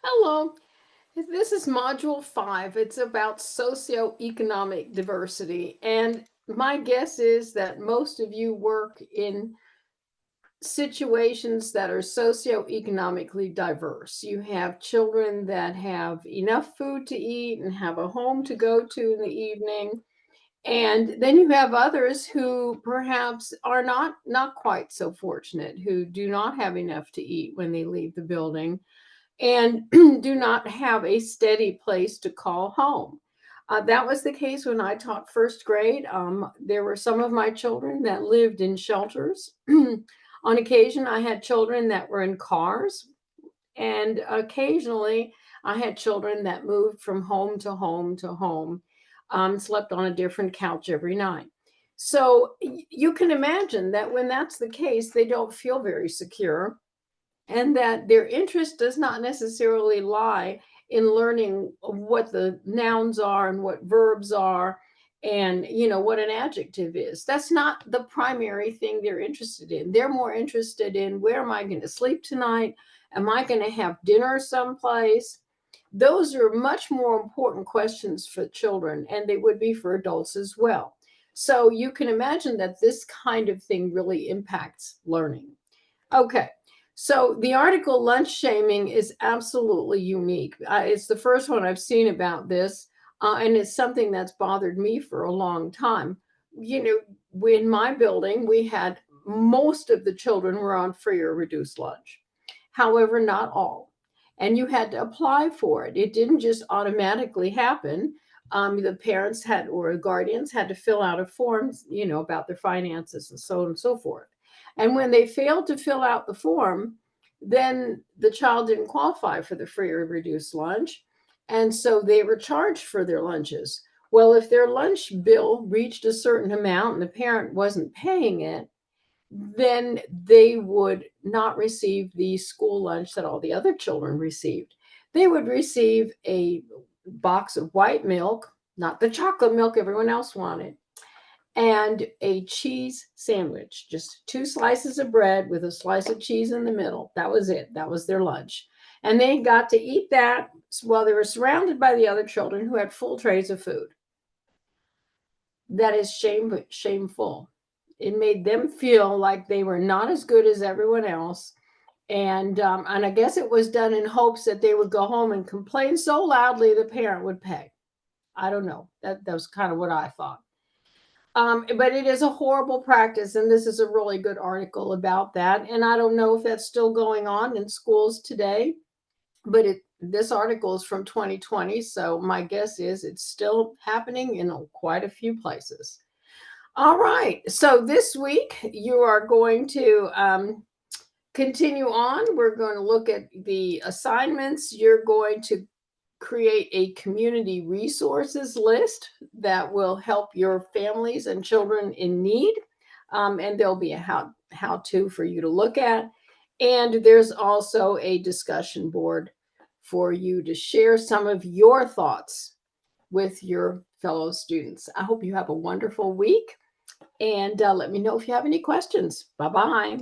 Hello, this is Module 5. It's about socioeconomic diversity. And my guess is that most of you work in situations that are socioeconomically diverse. You have children that have enough food to eat and have a home to go to in the evening. And then you have others who perhaps are not quite so fortunate, who do not have enough to eat when they leave the building and do not have a steady place to call home. That was the case when I taught first grade. There were some of my children that lived in shelters. On occasion, I had children that were in cars, and occasionally, I had children that moved from home to home to home, slept on a different couch every night. So you can imagine that when that's the case, they don't feel very secure, and that their interest does not necessarily lie in learning what the nouns are and what verbs are and what an adjective is. That's not the primary thing they're interested in. They're more interested in, where am I going to sleep tonight? Am I going to have dinner someplace? Those are much more important questions for children, and they would be for adults as well. So you can imagine that this kind of thing really impacts learning. Okay. So the article Lunch Shaming is absolutely unique. It's the first one I've seen about this, and it's something that's bothered me for a long time. You know, in my building, we had most of the children were on free or reduced lunch. However, not all. And you had to apply for it. It didn't just automatically happen. The parents had, or guardians had to fill out a form, about their finances and so on and so forth. And when they failed to fill out the form, then the child didn't qualify for the free or reduced lunch. And so they were charged for their lunches. Well, if their lunch bill reached a certain amount and the parent wasn't paying it, then they would not receive the school lunch that all the other children received. They would receive a box of white milk, not the chocolate milk everyone else wanted, and a cheese sandwich, just two slices of bread with a slice of cheese in the middle. That was it. That was their lunch. And they got to eat that while they were surrounded by the other children who had full trays of food. That is shameful. It made them feel like they were not as good as everyone else. And I guess it was done in hopes that they would go home and complain so loudly the parent would pay. I don't know. That was kind of what I thought. But it is a horrible practice, and this is a really good article about that. And I don't know if that's still going on in schools today, but this article is from 2020, so my guess is it's still happening in quite a few places. All right, so this week you are going to continue on. We're going to look at the assignments. You're going to create a community resources list that will help your families and children in need. And there'll be a how-to for you to look at. And there's also a discussion board for you to share some of your thoughts with your fellow students. I hope you have a wonderful week, and let me know if you have any questions. Bye-bye.